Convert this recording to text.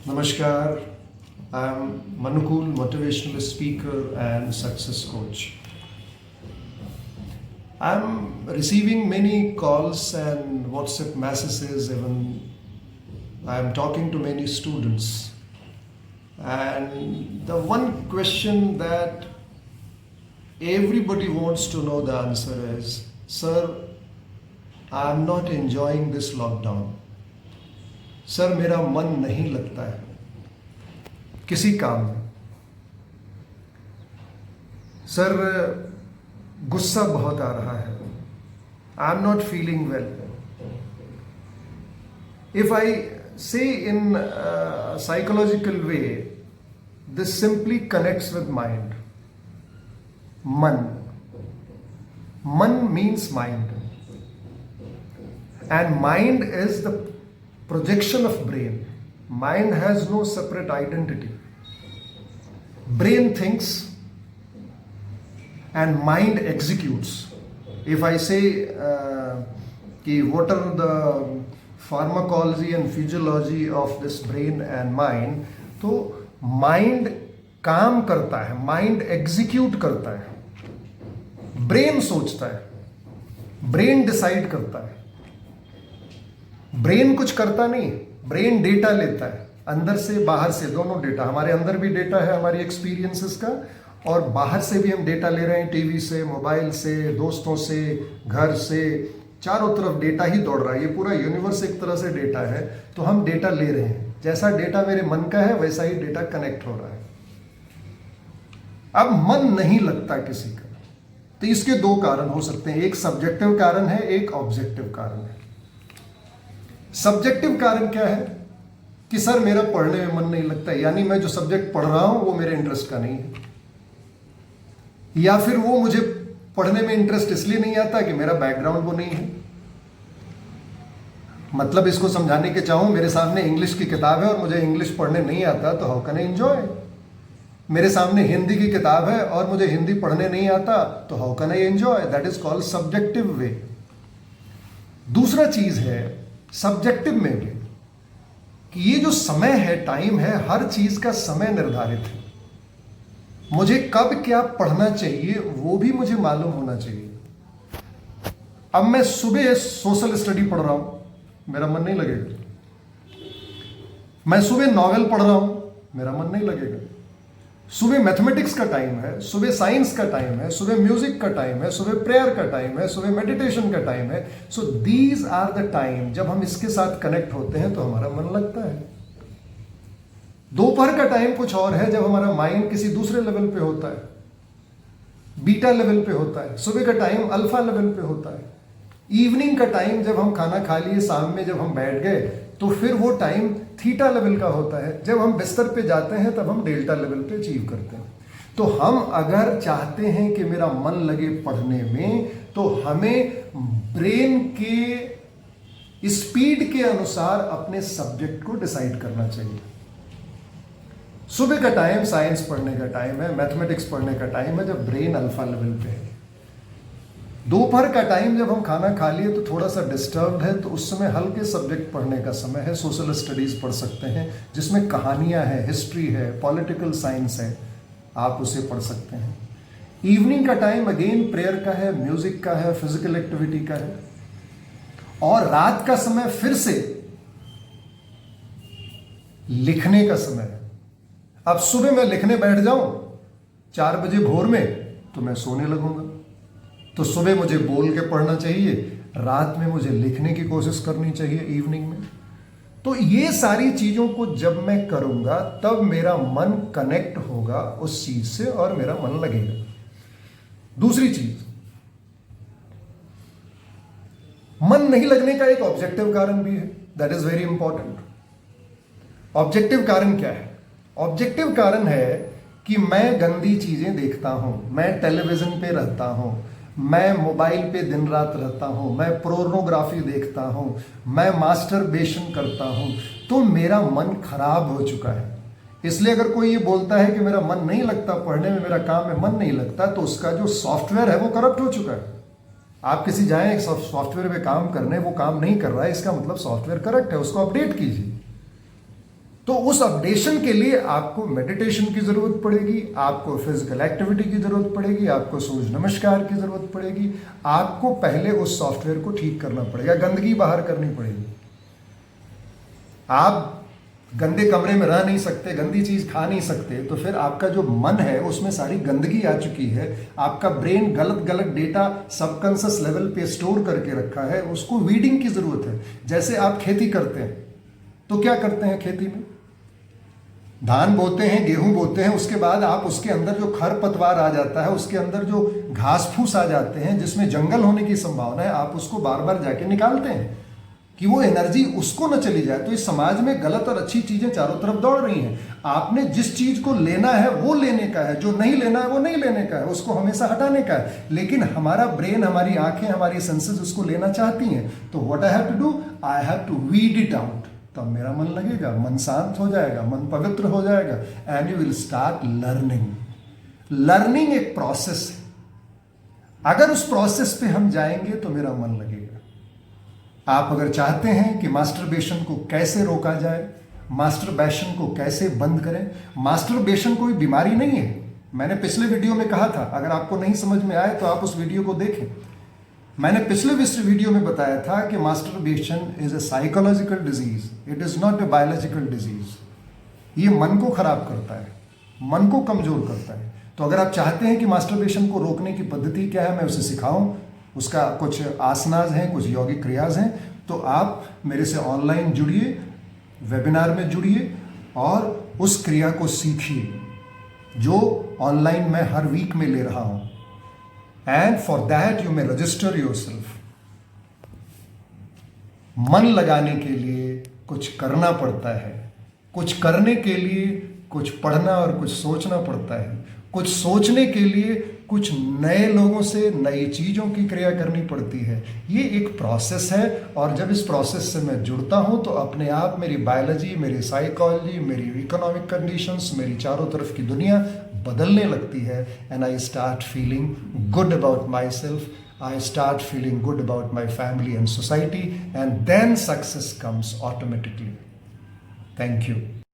Namaskar. I'm Manukul, motivational speaker and success coach. I'm receiving many calls and WhatsApp messages, even I'm talking to many students. And the one question that everybody wants to know the answer is, Sir, I'm not enjoying this lockdown. Sir मेरा मन नहीं लगता है किसी काम में. Sir गुस्सा बहुत आ रहा है. I am not feeling well. If I say in psychological way, this simply connects with mind. मन means mind, and mind is the projection of brain. Mind has no separate identity. Brain thinks and mind executes. If I say what are the pharmacology and physiology of this brain and mind, तो mind काम करता है, mind execute करता है, brain सोचता है, brain decide करता है. ब्रेन कुछ करता नहीं, ब्रेन डेटा लेता है, अंदर से बाहर से दोनों डेटा. हमारे अंदर भी डेटा है हमारी एक्सपीरियंसेस का, और बाहर से भी हम डेटा ले रहे हैं, टीवी से, मोबाइल से, दोस्तों से, घर से, चारों तरफ डेटा ही दौड़ रहा है. ये पूरा यूनिवर्स एक तरह से डेटा है, तो हम डेटा ले रहे हैं. जैसा डेटा मेरे मन का है वैसा ही डेटा कनेक्ट हो रहा है. अब मन नहीं लगता किसी का, तो इसके दो कारण हो सकते हैं. एक सब्जेक्टिव कारण है, एक ऑब्जेक्टिव कारण है. सब्जेक्टिव कारण क्या है कि सर मेरा पढ़ने में मन नहीं लगता है, यानी मैं जो सब्जेक्ट पढ़ रहा हूं वो मेरे इंटरेस्ट का नहीं है, या फिर वो मुझे पढ़ने में इंटरेस्ट इसलिए नहीं आता कि मेरा बैकग्राउंड वो नहीं है. मतलब इसको समझाने के चाहूं, मेरे सामने इंग्लिश की किताब है और मुझे इंग्लिश पढ़ने नहीं आता, तो हाउ कैन आई एंजॉय. मेरे सामने हिंदी की किताब है और मुझे हिंदी पढ़ने नहीं आता, तो how can I enjoy. That is called subjective way. दूसरा चीज है सब्जेक्टिव में भी, कि ये जो समय है, टाइम है, हर चीज का समय निर्धारित है. मुझे कब क्या पढ़ना चाहिए वो भी मुझे मालूम होना चाहिए. अब मैं सुबह सोशल स्टडी पढ़ रहा हूं, मेरा मन नहीं लगेगा. मैं सुबह नॉवेल पढ़ रहा हूं, मेरा मन नहीं लगेगा. सुबह मैथमेटिक्स का टाइम है, सुबह साइंस का टाइम है, सुबह म्यूजिक का टाइम है, सुबह प्रेयर का टाइम है, सुबह मेडिटेशन का टाइम है. So these are the time जब हम इसके साथ कनेक्ट होते हैं तो हमारा मन लगता है. दोपहर का टाइम कुछ और है, जब हमारा माइंड किसी दूसरे लेवल पे होता है, बीटा लेवल पे होता है. सुबह का टाइम अल्फा लेवल पे होता है. इवनिंग का टाइम जब हम खाना खा लिए, शाम में जब हम बैठ गए, तो फिर वो टाइम थीटा लेवल का होता है. जब हम बिस्तर पे जाते हैं तब हम डेल्टा लेवल पे अचीव करते हैं. तो हम अगर चाहते हैं कि मेरा मन लगे पढ़ने में, तो हमें ब्रेन के स्पीड के अनुसार अपने सब्जेक्ट को डिसाइड करना चाहिए. सुबह का टाइम साइंस पढ़ने का टाइम है, मैथमेटिक्स पढ़ने का टाइम है, जब ब्रेन अल्फा लेवल पे है. दोपहर का टाइम जब हम खाना खा लिए तो थोड़ा सा डिस्टर्ब्ड है, तो उस समय हल्के सब्जेक्ट पढ़ने का समय है. सोशल स्टडीज पढ़ सकते हैं, जिसमें कहानियां हैं, हिस्ट्री है, पॉलिटिकल साइंस है, आप उसे पढ़ सकते हैं. इवनिंग का टाइम अगेन प्रेयर का है, म्यूजिक का है, फिजिकल एक्टिविटी का है. और रात का समय फिर से लिखने का समय है. अब सुबह मैं लिखने बैठ जाऊं 4 बजे भोर में, तो मैं सोने लगूंगा. तो सुबह मुझे बोल के पढ़ना चाहिए, रात में मुझे लिखने की कोशिश करनी चाहिए, इवनिंग में. तो ये सारी चीजों को जब मैं करूंगा तब मेरा मन कनेक्ट होगा उस चीज से और मेरा मन लगेगा. दूसरी चीज, मन नहीं लगने का एक ऑब्जेक्टिव कारण भी है. That is very important. Objective कारण क्या है? ऑब्जेक्टिव कारण है कि मैं गंदी चीजें देखता हूं, मैं टेलीविजन पे रहता हूं, मैं मोबाइल पे दिन रात रहता हूं, मैं पोर्नोग्राफी देखता हूं, मैं मास्टरबेशन करता हूं, तो मेरा मन खराब हो चुका है. इसलिए अगर कोई ये बोलता है कि मेरा मन नहीं लगता पढ़ने में, मेरा काम में मन नहीं लगता, तो उसका जो सॉफ्टवेयर है वो करप्ट हो चुका है. आप किसी जाएं एक सॉफ्टवेयर पे काम करने, वो काम नहीं कर रहा है, इसका मतलब सॉफ्टवेयर करेक्ट है, उसको अपडेट कीजिए. तो उस अपडेशन के लिए आपको मेडिटेशन की जरूरत पड़ेगी, आपको फिजिकल एक्टिविटी की जरूरत पड़ेगी, आपको सूर्य नमस्कार की जरूरत पड़ेगी, आपको पहले उस सॉफ्टवेयर को ठीक करना पड़ेगा, गंदगी बाहर करनी पड़ेगी। आप गंदे कमरे में रह नहीं सकते, गंदी चीज खा नहीं सकते, तो फिर आपका जो मन है उसमें सारी गंदगी आ चुकी है, आपका ब्रेन गलत गलत डेटा सबकॉन्शियस लेवल पे स्टोर करके रखा है, उसको वीडिंग की जरूरत है। जैसे आप खेती करते हैं तो क्या करते हैं, खेती में धान बोते हैं, गेहूं बोते हैं, उसके बाद आप उसके अंदर जो खरपतवार आ जाता है, उसके अंदर जो घास फूस आ जाते हैं जिसमें जंगल होने की संभावना है, आप उसको बार बार जाके निकालते हैं कि वो एनर्जी उसको न चली जाए। तो इस समाज में गलत और अच्छी चीजें चारों तरफ दौड़ रही हैं। आपने जिस चीज को लेना है वो लेने का है, जो नहीं लेना है वो नहीं लेने का है, उसको हमेशा हटाने का है। लेकिन हमारा ब्रेन, हमारी आंखें, हमारी सेंसेस उसको लेना चाहती हैं। तो what I have to do, I have to weed it out. तब मेरा मन लगेगा, मन शांत हो जाएगा, मन पवित्र हो जाएगा, and you will start learning. Learning एक प्रोसेस है। अगर उस प्रोसेस पे हम जाएंगे तो मेरा मन लगेगा। आप अगर चाहते हैं कि मास्टरबेशन को कैसे रोका जाए, मास्टरबेशन को कैसे बंद करें, मास्टरबेशन कोई बीमारी नहीं है। मैंने पिछले वीडियो में कहा था, अगर आपको नहीं समझ में आए तो आप उस वीडियो को देखें। मैंने पिछले वीडियो में बताया था कि masturbation is a psychological disease, it is not a biological disease. ये मन को खराब करता है, मन को कमजोर करता है। तो अगर आप चाहते हैं कि मास्टरबेशन को रोकने की पद्धति क्या है, मैं उसे सिखाऊं, उसका कुछ आसनाज हैं, कुछ यौगिक क्रियाज हैं, तो आप मेरे से ऑनलाइन जुड़िए, वेबिनार में जुड़िए और उस क्रिया को सीखिए जो ऑनलाइन मैं हर वीक में ले रहा हूं। And for that you may register yourself. मन लगाने के लिए कुछ करना पड़ता है, कुछ करने के लिए कुछ पढ़ना और कुछ सोचना पड़ता है, कुछ सोचने के लिए कुछ नए लोगों से नई चीज़ों की क्रिया करनी पड़ती है। ये एक प्रोसेस है, और जब इस प्रोसेस से मैं जुड़ता हूँ तो अपने आप मेरी बायोलॉजी, मेरी साइकोलॉजी, मेरी इकोनॉमिक कंडीशंस, मेरी चारों तरफ की दुनिया बदलने लगती है। And I start feeling good about my self, I start feeling good about my family and society, and then success comes automatically. Thank you.